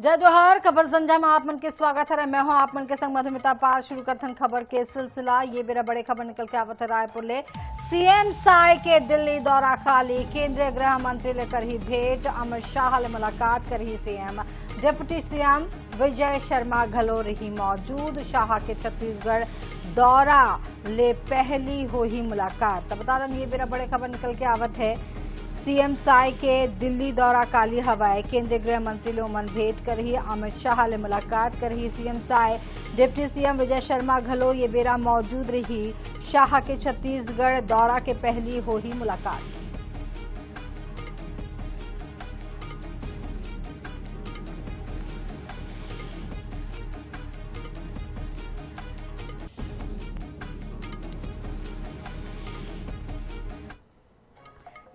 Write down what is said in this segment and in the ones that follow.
जय जोहार। खबर संध्या में आप मन के स्वागत है। मैं हूं आप मन के संग मधुमिता पाल। शुरू करथन खबर के सिलसिला। ये बेरा बड़े खबर निकल के आवत है रायपुर ले। सीएम साय के दिल्ली दौरा खाली। केंद्रीय गृह मंत्री ले करही भेंट। अमित शाह ले मुलाकात करही CM. Deputy CM Vijay Sharma घलो रही मौजूद। शाह के छत्तीसगढ़ दौरा ले पहली हो ही मुलाकात। तो बता दें ये बेरा बड़े खबर निकल के आवत है। सीएम साय के दिल्ली दौरा काली हवाए। केंद्रीय गृह मंत्री ले उमन भेंट करही। अमित शाह ले मुलाकात करही CM Sai. Deputy CM Vijay Sharma घलो ये बेरा मौजूद रही। शाह के छत्तीसगढ़ दौरा के पहली हो ही मुलाकात।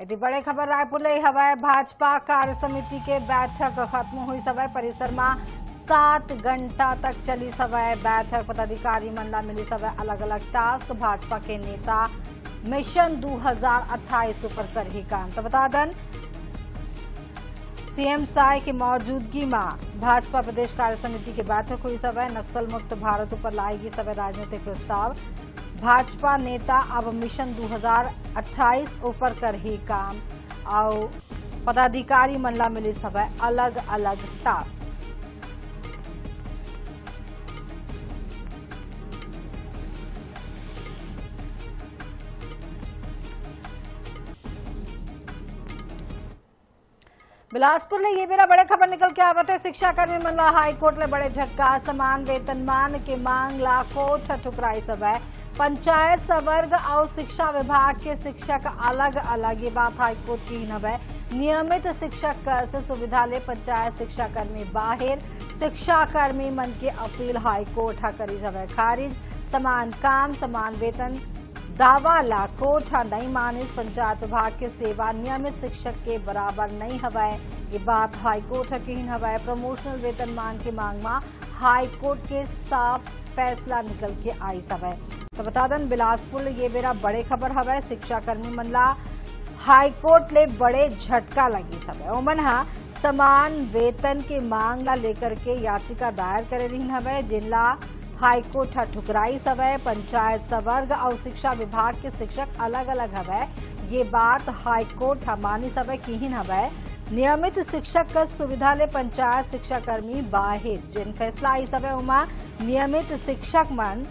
यदि बड़े खबर रायपुर ले हवाए। भाजपा कार्य समिति के बैठक खत्म हुई सवय परिसर में 7 घंटा तक चली सवय बैठक। पदाधिकारी मन ला मिली सवय अलग अलग टास्क। भाजपा के नेता मिशन 2028 ऊपर कर ही काम। तो बता दें सीएम साय की मौजूदगी में भाजपा प्रदेश कार्य समिति की बैठक हुई सवय। नक्सल मुक्त भारत ऊपर लाएगी सवय राजनीतिक प्रस्ताव। भाजपा नेता अब मिशन 2028 ऊपर कर ही काम। और पदाधिकारी मंडला मिली सवय अलग अलग टास्क। बिलासपुर ले ये बेरा बड़े खबर निकल के आवत है। शिक्षा कर्मी मन ला हाईकोर्ट ले बड़े झटका। समान वेतनमान के मांग ला कोर्ट ठुकराई सवय। पंचायत सवर्ग और शिक्षा विभाग के शिक्षक अलग अलग। ये बात हाईकोर्ट की ही नवै। नियमित शिक्षक से सुविधा ले पंचायत शिक्षा कर्मी बाहर। शिक्षा कर्मी मन के अपील हाईकोर्ट करी सवय खारिज। समान काम समान वेतन दावा ला कोर्ट नहीं मानिस। पंचायत विभाग के सेवा नियमित शिक्षक के बराबर नहीं हवय। ये बात हाईकोर्ट की ही हवय। प्रमोशनल वेतनमान की मांग में हाईकोर्ट के साफ फैसला निकल के आई सवय। तो बता दें बिलासपुर ये बेरा बड़े खबर हवय। शिक्षा कर्मी मन ला हाईकोर्ट ले बड़े झटका लगी सवय। ओमन हा समान वेतन के मांग ला लेकर के याचिका दायर करे रही हवय। जिनला हाईकोर्ट ठुकराई सवय। पंचायत सवर्ग और शिक्षा विभाग के शिक्षक अलग अलग हवय। ये बात हाईकोर्ट मानी सवय की ही हवय। नियमित शिक्षक का सुविधा ले पंचायत शिक्षा कर्मी बाहर। जिन फैसला आई सवय उमा नियमित शिक्षक मन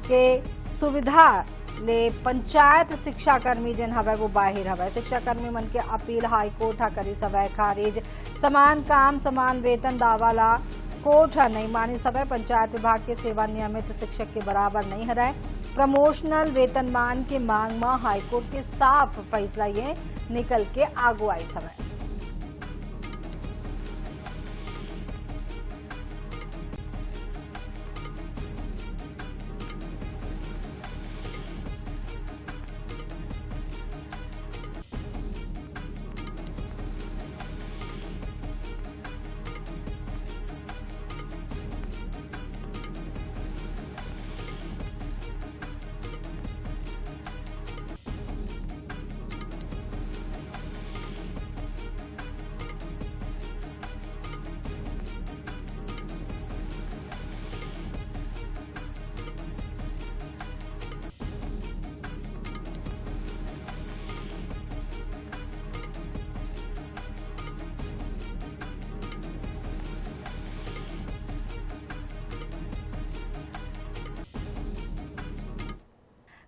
के सुविधा ले पंचायत शिक्षा कर्मी जिन हवय वो बाहर हवय। शिक्षा कर्मी मन के अपील हाईकोर्ट करी सवय खारिज। समान काम समान वेतन दावा ला कोर्ट नहीं मानी सवय। पंचायत विभाग के सेवा नियमित शिक्षक के बराबर नहीं हरय। प्रमोशनल वेतनमान के मांग में हाईकोर्ट के साफ फैसला ये निकल के आगू आई सवय।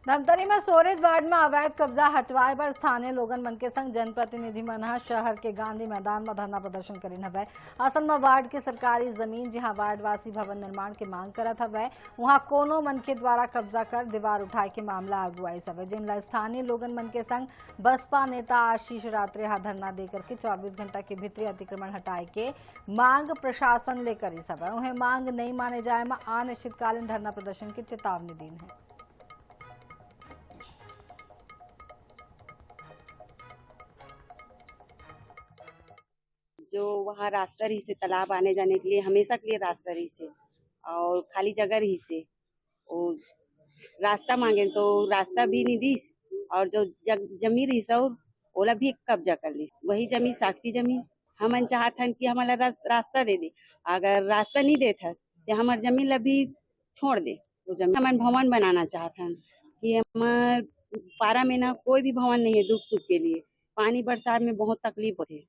धमतरी में सोरेज वार्ड में अवैध कब्जा हटवाए पर स्थानीय लोगन मन के संग जनप्रतिनिधि मन शहर के गांधी मैदान में धरना प्रदर्शन करीन हवय। असल में वार्ड के सरकारी जमीन जहां वार्डवासी भवन निर्माण के मांग करत हवय वहां कोनो मन के द्वारा कब्जा कर दीवार उठाए के मामला आगू आई सवय। जिनला स्थानीय लोगन मन के संग बसपा नेता आशीष रात्रे धरना देकर के 24 घंटा के भीतरी अतिक्रमण हटाए के मांग प्रशासन ले करी सवय। उन्हें मांग नहीं माने जाए में अनिश्चितकालीन धरना प्रदर्शन की चेतावनी दी है। जो वहाँ रास्ता रही से तालाब आने जाने के लिए हमेशा के लिए रास्ता रही से और खाली जगह रही से वो रास्ता मांगे तो रास्ता भी नहीं दी और जो जमीन रही से ओला भी कब्जा कर ली। वही जमीन शासकीय जमीन हमन चाहथन कि हमारा रास्ता दे दे। अगर रास्ता नहीं देता तो हमार जमीन अभी छोड़ दे। वो जमीन हमन भवन बनाना चाहथन कि हमार पारा में ना कोई भी भवन नहीं है दुख सुख के लिए। पानी बरसात में बहुत तकलीफ होती है,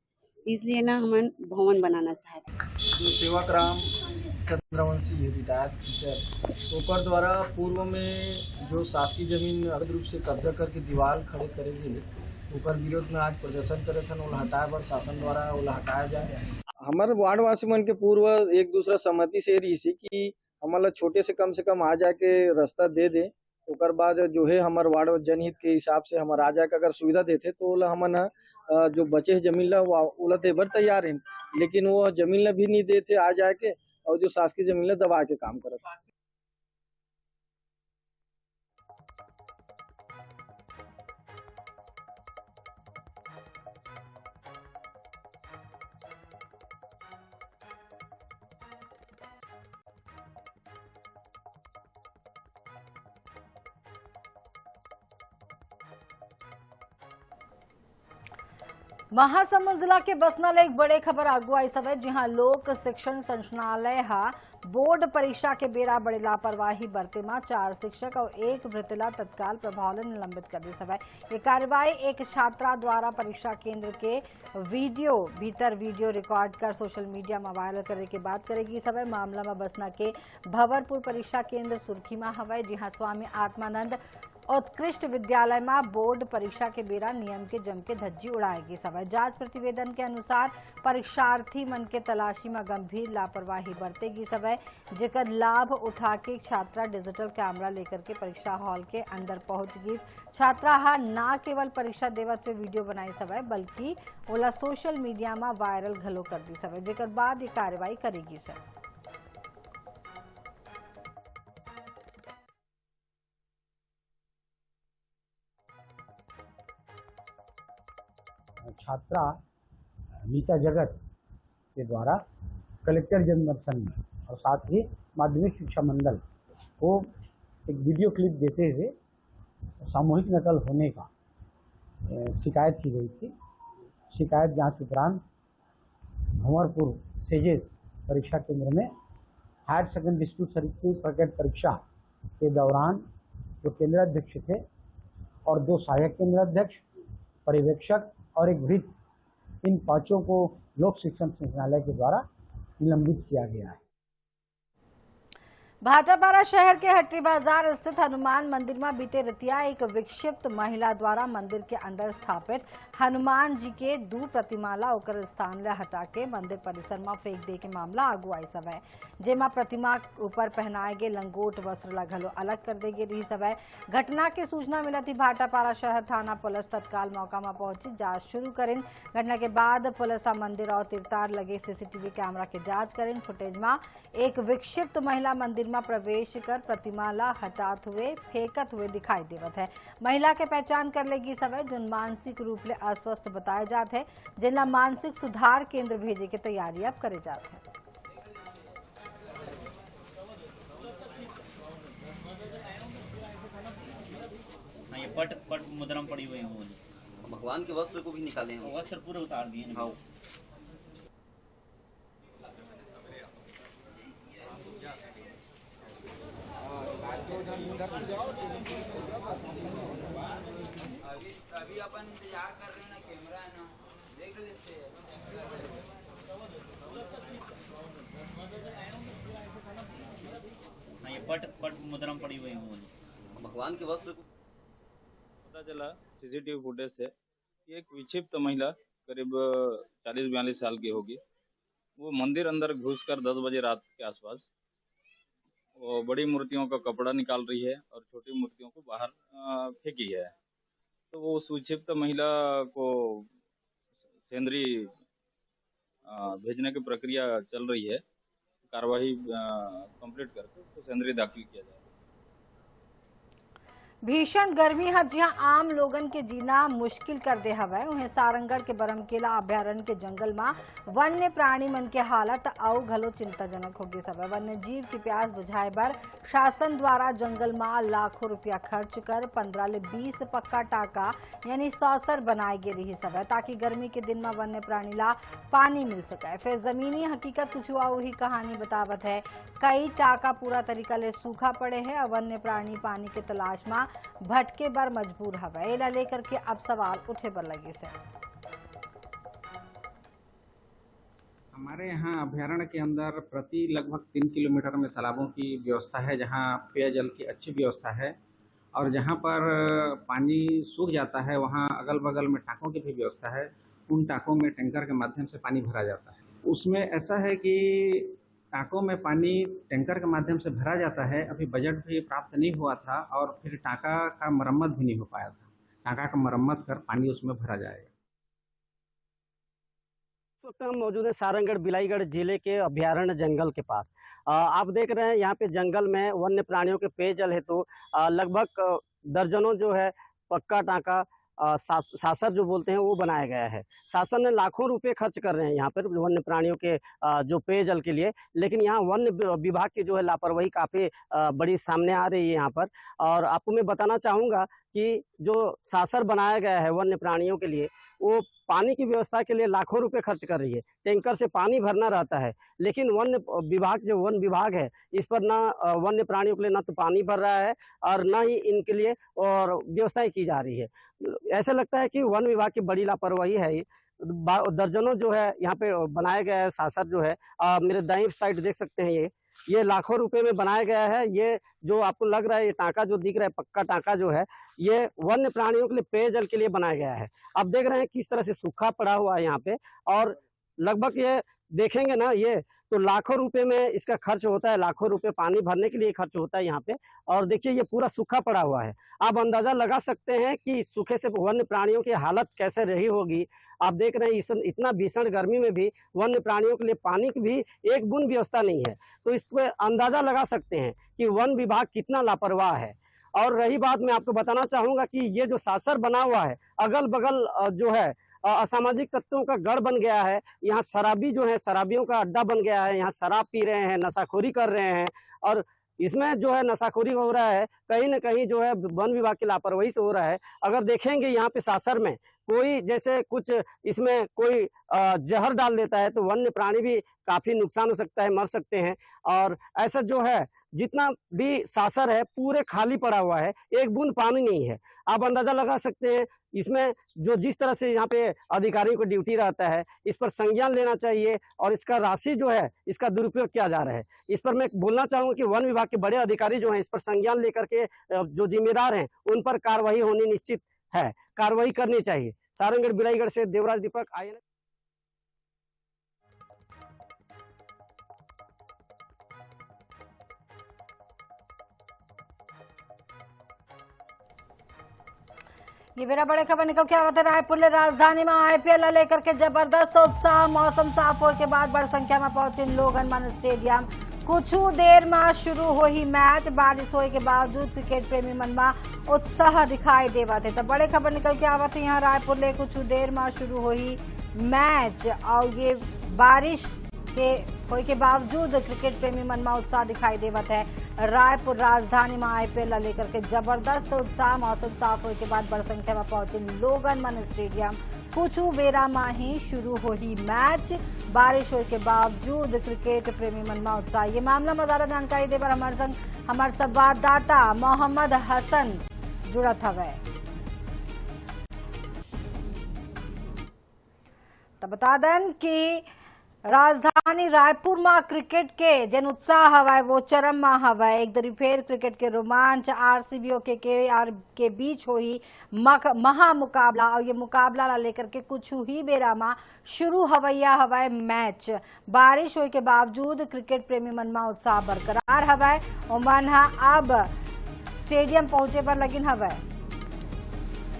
इसलिए ना हमन भवन बनाना चाहते हैं। जो सेवाग्राम चंद्रवंशी है रिटायर्ड टीचर, ओकर द्वारा पूर्व में जो शासकीय जमीन अवैध रूप से कब्जा करके दीवार खड़े करे थे, ओकर विरोध में आज प्रदर्शन करे थे। ओला हटाए बर शासन द्वारा ओला हटाया जाए। हमारे वार्डवासी मन के पूर्व एक दूसरा सहमति से रही सी कि हमारा छोटे से कम आ जाके रास्ता दे दे। ओकर बाद जो है हमारे वार्ड जनहित के हिसाब से हमारा आ जाके अगर सुविधा देते तो ओला हमन जो बचे जमीन ला ओला देबर तैयार है, लेकिन वो जमीन ला भी नहीं देते आ जाके, और जो शासकीय जमीन ला दबा के काम करते। महासमुंद जिला के बसना ले एक बड़े खबर आगू आई सवै, जिहां लोक शिक्षण संचालय बोर्ड परीक्षा के बेरा बड़े लापरवाही बरते में 4 शिक्षक और 1 भृतला तत्काल प्रभाव से निलंबित कर दी सवै। ये कार्रवाई एक छात्रा द्वारा परीक्षा केंद्र के वीडियो रिकॉर्ड कर सोशल मीडिया में वायरल करने के बाद करेगी सवै। मामला में बसना के भंवरपुर परीक्षा केंद्र सुर्खी में हवै, जिहां स्वामी आत्मानंद उत्कृष्ट विद्यालय में बोर्ड परीक्षा के बेरा नियम के जम के धज्जी उड़ाएगी सवै। जांच प्रतिवेदन के अनुसार परीक्षार्थी मन के तलाशी में गंभीर लापरवाही बरतेगी सवै, जेकर लाभ उठा के छात्रा डिजिटल कैमरा लेकर के परीक्षा हॉल के अंदर पहुंच गई। छात्रा न केवल परीक्षा देवत हुए वीडियो बनाई सवै, बल्कि ओला सोशल मीडिया में वायरल घलो कर दी सवै, जेकर बाद ये कार्रवाई करेगी सवै। छात्रा नीता जगत के द्वारा कलेक्टर जनदर्शन में और साथ ही माध्यमिक शिक्षा मंडल को एक वीडियो क्लिप देते हुए सामूहिक नकल होने का शिकायत की गई थी। शिकायत जांच उपरांत भंवरपुर सेजेस परीक्षा केंद्र में हायर सेकेंडरी स्कूल सर्टिफिकेट परीक्षा के दौरान जो केंद्राध्यक्ष थे और 2 सहायक केंद्राध्यक्ष, पर्यवेक्षक और एक भृत्य, इन 5 को लोक शिक्षण संचालय के द्वारा निलंबित किया गया है। भाटापारा शहर के हट्टी बाजार स्थित हनुमान मंदिर में बीते रतिया एक विक्षिप्त महिला द्वारा मंदिर के अंदर स्थापित हनुमान जी के 2 प्रतिमा ला ओकर स्थान ले हटा के मंदिर परिसर में फेंक दे के मामला आगू आई सवै, जेमा प्रतिमा ऊपर पहनाए गए लंगोट वस्त्र ला घलो अलग कर दे रही सवै। घटना के सूचना मिला थी भाटापारा शहर थाना पुलिस तत्काल मौका में पहुंची जांच शुरू करें। घटना के बाद पुलिस मंदिर और तिरतार लगे सीसीटीवी कैमरा के जांच करें। फुटेज में एक विक्षिप्त महिला मंदिर में प्रवेश कर प्रतिमा ला हटात हुए फेंकत हुए दिखाई देवत है। महिला के पहचान कर लेगी सवै, जो मानसिक रूप ले अस्वस्थ बताए जाते हैं, जिनला मानसिक सुधार केंद्र भेजे के तैयारी अब करे जाते हैं। ये पट मुद्रा पड़ी हुई है, भगवान के वस्त्र को भी निकाले हैं, वस्त्र पूरे उतार दिए हैं। अभी अपन इंतजार कर रहे हैं ना, कैमरा है ना, देख लेते हैं। ये पट मुद्रा पड़ी हुई है, भगवान के वस्त्र को पता चला सीसीटीवी फुटेज से कि एक विक्षिप्त महिला करीब 40-42 साल की होगी, वो मंदिर अंदर घुसकर 10 बजे रात के आसपास वो बड़ी मूर्तियों का कपड़ा निकाल रही है और छोटी मूर्तियों को बाहर फेंकी है। तो वो उस विक्षिप्त महिला को सेंद्री भेजने की प्रक्रिया चल रही है। कार्रवाई कंप्लीट करके उसको सेंद्री दाखिल किया जाएगा। भीषण गर्मी है जहां आम लोगन के जीना मुश्किल कर दे हवै उन्हें सारंगढ़ के बरमकेला अभ्यारण्य के जंगल में वन्य प्राणी मन के हालत आउ घलो चिंताजनक होगी सब वन्य जीव की प्यास बुझाए बर शासन द्वारा जंगल में लाखों रुपया खर्च कर 15 ले 20 पक्का टाका यानी सौसर बनाए गे रही सब ताकि गर्मी के दिन में वन्य प्राणी ला पानी मिल सके। फिर जमीनी हकीकत कुछ आउ ही कहानी बतावत है कई टाका पूरा तरीका ले सूखा पड़े है और वन्य प्राणी पानी के तलाश में भटके बर मजबूर हवे एला लेकर के अब सवाल उठे बर लगे से। हमारे यहाँ अभ्यारण्य के अंदर प्रति लगभग 3 किलोमीटर में तालाबों की व्यवस्था है जहाँ पेयजल की अच्छी व्यवस्था है और जहाँ पर पानी सूख जाता है वहाँ अगल बगल में टाँकों की भी व्यवस्था है। उन टाँकों में टैंकर के माध्यम से पानी भरा जाता है। उसमें ऐसा है कि टाँकों में पानी टैंकर के माध्यम से भरा जाता है। अभी बजट भी प्राप्त नहीं हुआ था और फिर टाँका का मरम्मत भी नहीं हो पाया था। टाँका का मरम्मत कर पानी उसमें भरा जाएगा। इस वक्त हम मौजूद है सारंगढ़ बिलाईगढ़ जिले के अभ्यारण्य जंगल के पास। आप देख रहे हैं यहाँ पे जंगल में वन्य प्राणियों के पेयजल हेतु लगभग दर्जनों जो है पक्का टाँका सासर जो बोलते हैं वो बनाया गया है। शासन ने लाखों रुपए खर्च कर रहे हैं यहाँ पर वन्य प्राणियों के जो पेयजल के लिए, लेकिन यहाँ वन्य विभाग की जो है लापरवाही काफ़ी बड़ी सामने आ रही है यहाँ पर। और आपको मैं बताना चाहूँगा कि जो सासर बनाया गया है वन्य प्राणियों के लिए वो पानी की व्यवस्था के लिए लाखों रुपए खर्च कर रही है। टैंकर से पानी भरना रहता है, लेकिन वन विभाग जो वन विभाग है इस पर ना वन्य प्राणियों के लिए ना तो पानी भर रहा है और ना ही इनके लिए और व्यवस्थाएं की जा रही है। ऐसा लगता है कि वन विभाग की बड़ी लापरवाही है। दर्जनों जो है यहाँ पे बनाया गया है सासर जो है, मेरे दाईं साइड देख सकते हैं ये लाखों रुपए में बनाया गया है। ये जो आपको लग रहा है ये टाँका जो दिख रहा है पक्का टाँका जो है ये वन्य प्राणियों के लिए पेयजल के लिए बनाया गया है। आप देख रहे हैं किस तरह से सूखा पड़ा हुआ है यहाँ पे और लगभग ये देखेंगे ना ये तो लाखों रुपए में इसका खर्च होता है। लाखों रुपए पानी भरने के लिए खर्च होता है यहाँ पे। और देखिए ये पूरा सूखा पड़ा हुआ है। आप अंदाजा लगा सकते हैं कि सूखे से वन्य प्राणियों की हालत कैसे रही होगी। आप देख रहे हैं इतना भीषण गर्मी में भी वन्य प्राणियों के लिए पानी की भी एक बूंद व्यवस्था नहीं है, तो इस पर अंदाजा लगा सकते हैं कि वन विभाग कितना लापरवाह है। और रही बात, मैं आपको बताना चाहूंगा कि ये जो सासर बना हुआ है अगल बगल जो है असामाजिक तत्वों का गढ़ बन गया है। यहाँ शराबी जो है शराबियों का अड्डा बन गया है। यहाँ शराब पी रहे हैं, नशाखोरी कर रहे हैं और इसमें जो है नशाखोरी हो रहा है कहीं ना कहीं जो है वन विभाग की लापरवाही से हो रहा है। अगर देखेंगे यहाँ पे सासर में कोई जैसे कुछ इसमें कोई जहर डाल देता है तो वन्य प्राणी भी काफी नुकसान हो सकता है, मर सकते हैं। और ऐसा जो है जितना भी सासर है पूरे खाली पड़ा हुआ है, एक बूंद पानी नहीं है। आप अंदाजा लगा सकते हैं इसमें जो जिस तरह से यहाँ पे अधिकारियों को ड्यूटी रहता है इस पर संज्ञान लेना चाहिए और इसका राशि जो है इसका दुरुपयोग किया जा रहा है। इस पर मैं बोलना चाहूँगा कि वन विभाग के बड़े अधिकारी जो हैं इस पर संज्ञान लेकर के जो जिम्मेदार हैं उन पर कार्रवाई होनी निश्चित है, कार्रवाई करनी चाहिए। सारंगढ़ बिलाईगढ़ से देवराज दीपक, INA। ये मेरा बड़े खबर निकल के आवत है रायपुर ले राजधानी में IPL लेकर के जबरदस्त उत्साह। मौसम साफ होने के बाद बड़ी संख्या में पहुंचे लोग हनुमान स्टेडियम। कुछ देर में शुरू हो ही मैच। बारिश होने के बावजूद क्रिकेट प्रेमी मन में उत्साह दिखाई देवा थे। तो बड़े खबर निकल के आवत है यहाँ रायपुर ले कुछ देर में शुरू हो ही मैच और ये बारिश के होने के बावजूद क्रिकेट प्रेमी मन में उत्साह दिखाई देवत है। रायपुर राजधानी में IPL लेकर के जबरदस्त उत्साह। मौसम साफ होने के बाद बड़ी संख्या में पहुंचे लोगन मन स्टेडियम। कुछ बेरा में ही शुरू हो ही मैच। बारिश होने के बावजूद क्रिकेट प्रेमी मन में उत्साह। ये मामला में ज्यादा जानकारी देवर हमारे संग हमारे संवाददाता मोहम्मद हसन जुड़त हवे। तो बता दें कि राजधानी रायपुर में क्रिकेट के जन उत्साह हवा वो चरम में हवा। एक दरी फेर क्रिकेट के रोमांच RCB और KKR के बीच हो ही महा मुकाबला और ये मुकाबला लेकर के कुछ ही बेरा में शुरू हवैया हवाए मैच। बारिश होने के बावजूद क्रिकेट प्रेमी मन में उत्साह बरकरार हवाए और मन अब स्टेडियम पहुंचे पर लगिन हवाए।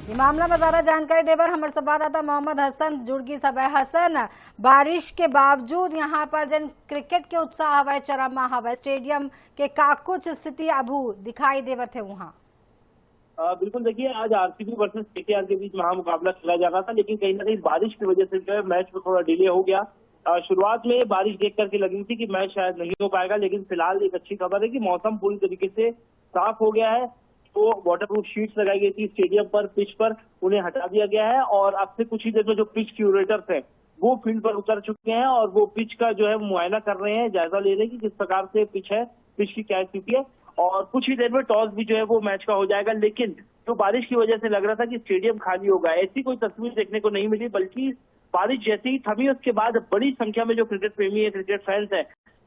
ये मामला में ज्यादा जानकारी देवर हमारे संवाददाता मोहम्मद हसन जुड़गी सब है। हसन, बारिश के बावजूद यहाँ पर जन क्रिकेट के उत्साह हवा चरम हवा, स्टेडियम के का कुछ स्थिति अबू दिखाई देवत है वहाँ? बिल्कुल देखिए, आज आरसीबी वर्सेस केकेआर के बीच महामुकाबला खेला जा रहा था, लेकिन कहीं ना कहीं बारिश की वजह से जो है मैच में थोड़ा डिले हो गया। शुरुआत में बारिश देख करके लगी थी कि मैच शायद नहीं हो पाएगा, लेकिन फिलहाल एक अच्छी खबर है कि मौसम पूरी तरीके से साफ हो गया है। तो वाटरप्रूफ शीट्स लगाई गई थी स्टेडियम पर, पिच पर, उन्हें हटा दिया गया है और अब से कुछ ही देर में जो पिच क्यूरेटर्स हैं वो फील्ड पर उतर चुके हैं और वो पिच का जो है मुआयना कर रहे हैं, जायजा ले रहे हैं कि किस प्रकार से पिच है, पिच की क्या स्थिति है। और कुछ ही देर में टॉस भी जो है वो मैच का हो जाएगा, लेकिन जो बारिश की वजह से लग रहा था कि स्टेडियम खाली होगा, ऐसी कोई तस्वीर देखने को नहीं मिली, बल्कि बारिश जैसे ही थमी उसके बाद बड़ी संख्या में जो क्रिकेट प्रेमी है, क्रिकेट फैंस है,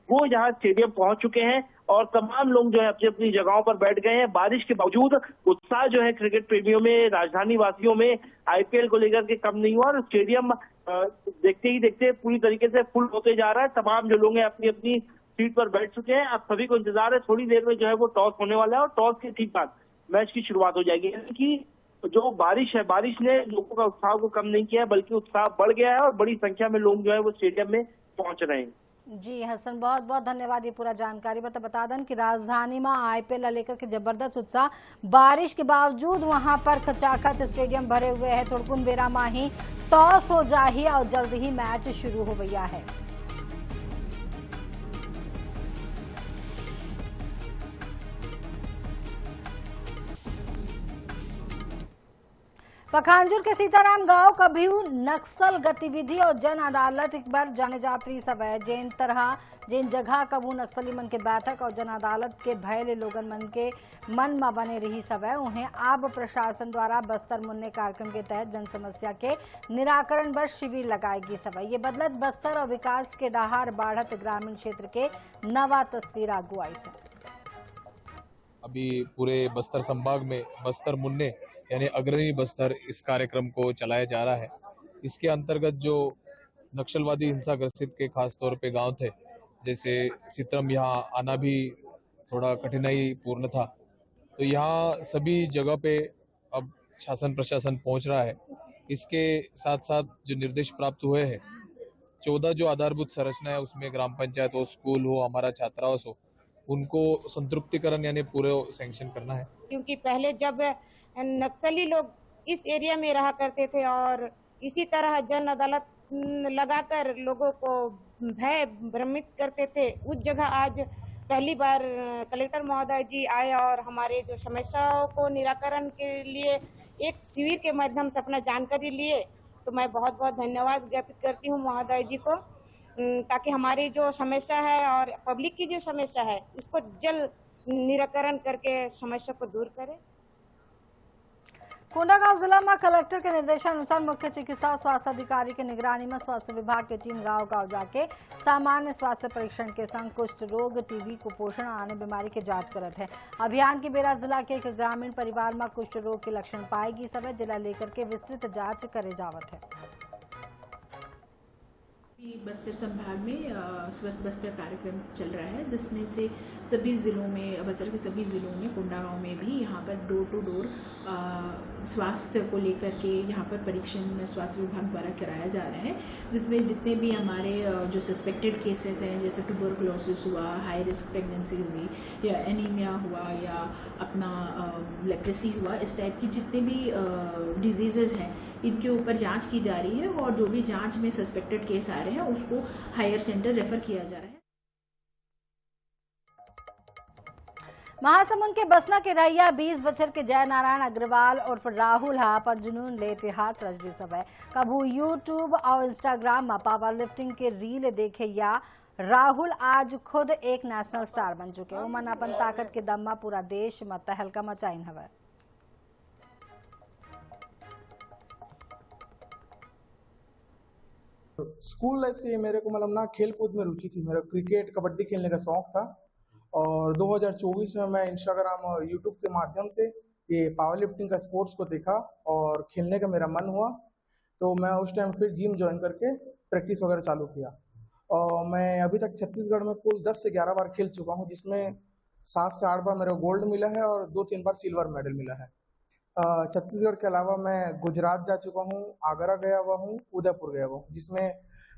वो यहाँ स्टेडियम पहुंच चुके हैं और तमाम लोग जो है अपनी अपनी जगहों पर बैठ गए हैं। बारिश के बावजूद उत्साह जो है क्रिकेट प्रेमियों में, राजधानी वासियों में आईपीएल को लेकर के कम नहीं हुआ और स्टेडियम देखते ही देखते पूरी तरीके से फुल होते जा रहा है। तमाम जो लोग हैं अपनी अपनी सीट पर बैठ चुके हैं। अब सभी को इंतजार है, थोड़ी देर में जो है वो टॉस होने वाला है और टॉस के ठीक बाद मैच की शुरुआत हो जाएगी। यानी कि जो बारिश है, बारिश ने लोगों का उत्साह को कम नहीं किया है, बल्कि उत्साह बढ़ गया है और बड़ी संख्या में लोग जो है वो स्टेडियम में पहुंच रहे हैं। जी हसन, बहुत बहुत धन्यवाद ये पूरा जानकारी पर। तो बता दें कि राजधानी में आईपीएल लेकर के जबरदस्त उत्साह, बारिश के बावजूद वहां पर खचाखच स्टेडियम भरे हुए हैं। थोड़कुन बेरा माही टॉस हो जाही और जल्द ही मैच शुरू हो गया है। पखानजूर के सीताराम गांव कभी नक्सल गतिविधि और जन अदालत एक बार जाने जात्री सब है। जिन तरह जिन जगह कबू नक्सली मन के बैठक और जन अदालत के भय लोगन मन के मन में बने रही सब है, उन्हें अब प्रशासन द्वारा बस्तर मुन्ने कार्यक्रम के तहत जन समस्या के निराकरण पर शिविर लगाएगी सब है। ये बदलत बस्तर और विकास के डहार बाढ़त ग्रामीण क्षेत्र के नवा तस्वीर आगू आई से। अभी पूरे बस्तर संभाग में बस्तर मुन्ने यानी अग्रणी बस्तर इस कार्यक्रम को चलाया जा रहा है। इसके अंतर्गत जो नक्सलवादी हिंसा ग्रसित के खास तौर पे गांव थे, जैसे सित्रम, यहाँ आना भी थोड़ा कठिनाई पूर्ण था, तो यहाँ सभी जगह पे अब शासन प्रशासन पहुंच रहा है। इसके साथ साथ जो निर्देश प्राप्त हुए हैं, 14 जो आधारभूत संरचना है उसमें ग्राम पंचायत हो, स्कूल हो, हमारा छात्रावास हो, उनको संतृप्तिकरण यानी पूरे सैंक्शन करना है। क्योंकि पहले जब नक्सली लोग इस एरिया में रहा करते थे और इसी तरह जन अदालत लगाकर लोगों को भय भ्रमित करते थे, उस जगह आज पहली बार कलेक्टर महोदय जी आए और हमारे जो समस्याओं को निराकरण के लिए एक शिविर के माध्यम से अपना जानकारी लिए। तो मैं बहुत बहुत धन्यवाद ज्ञापित करती हूँ महोदय जी को, ताकि हमारी जो समस्या है और पब्लिक की जो समस्या है इसको जल्द निराकरण करके समस्या को दूर करें। कोंडागांव जिला में कलेक्टर के निर्देशानुसार मुख्य चिकित्सा और स्वास्थ्य अधिकारी के निगरानी में स्वास्थ्य विभाग की टीम गांव गांव जाके सामान्य स्वास्थ्य परीक्षण के संग कुष्ठ रोग, टीबी, कुपोषण आने बीमारी के जांच करत है। अभियान के बेरा जिला के एक ग्रामीण परिवार में कुष्ठ रोग के लक्षण पाएगी सब जिला लेकर के विस्तृत जांच करे जावत है। बस्तर संभाग में स्वस्थ बस्तर कार्यक्रम चल रहा है, जिसमें से सभी ज़िलों में, बस्तर के सभी ज़िलों में, कोंडागांव में भी यहाँ पर डोर टू डोर स्वास्थ्य को लेकर के यहाँ पर परीक्षण स्वास्थ्य विभाग द्वारा कराया जा रहा है, जिसमें जितने भी हमारे जो सस्पेक्टेड केसेस हैं, जैसे ट्यूबरकुलोसिस हुआ, हाई रिस्क प्रेगनेंसी हुई या एनीमिया हुआ या अपना लेप्रेसी हुआ, इस टाइप की जितने भी डिजीज़ेज़ हैं इनके ऊपर जांच की जा रही है और जो भी जांच में सस्पेक्टेड केस आ रहे हैं उसको हायर सेंटर रेफर किया जा रहा है। महासमुंद के बसना के रैया 20 बछर के जय नारायण अग्रवाल उर्फ राहुल हा पर जुनून ले इतिहास रच दी सब है। कबू यूट्यूब और इंस्टाग्राम में पावर लिफ्टिंग के रील देखे या राहुल आज खुद एक नेशनल स्टार बन चुके। उमन अपन ताकत के दम में पूरा देश में तहलका मचाइन हवा। स्कूल लाइफ से मेरे को मतलब ना खेल कूद में रुचि थी। मेरा क्रिकेट, कबड्डी खेलने का शौक था और 2024 में मैं इंस्टाग्राम और यूट्यूब के माध्यम से ये पावर लिफ्टिंग का स्पोर्ट्स को देखा और खेलने का मेरा मन हुआ, तो मैं उस टाइम फिर जिम ज्वाइन करके प्रैक्टिस वगैरह चालू किया। और मैं अभी तक छत्तीसगढ़ में कुल 10 से 11 बार खेल चुका हूँ, जिसमें 7 से 8 बार मेरे को गोल्ड मिला है और 2-3 बार सिल्वर मेडल मिला है। छत्तीसगढ़ के अलावा मैं गुजरात जा चुका हूँ, आगरा गया हुआ हूँ, उदयपुर गया हुआ हूँ, जिसमें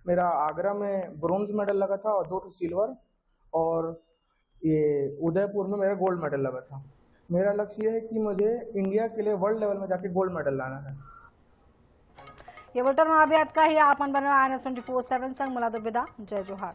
मेरा आगरा में ब्रोंज मेडल लगा था और 2 सिल्वर, और ये उदयपुर में मेरा गोल्ड मेडल लगा था। मेरा लक्ष्य ये है कि मुझे इंडिया के लिए वर्ल्ड लेवल में जाके गोल्ड मेडल लाना है। ये बुलेटिन अभियात का ही आपन बने INS 24/7 संग मुलादो विदा। जय जोहार।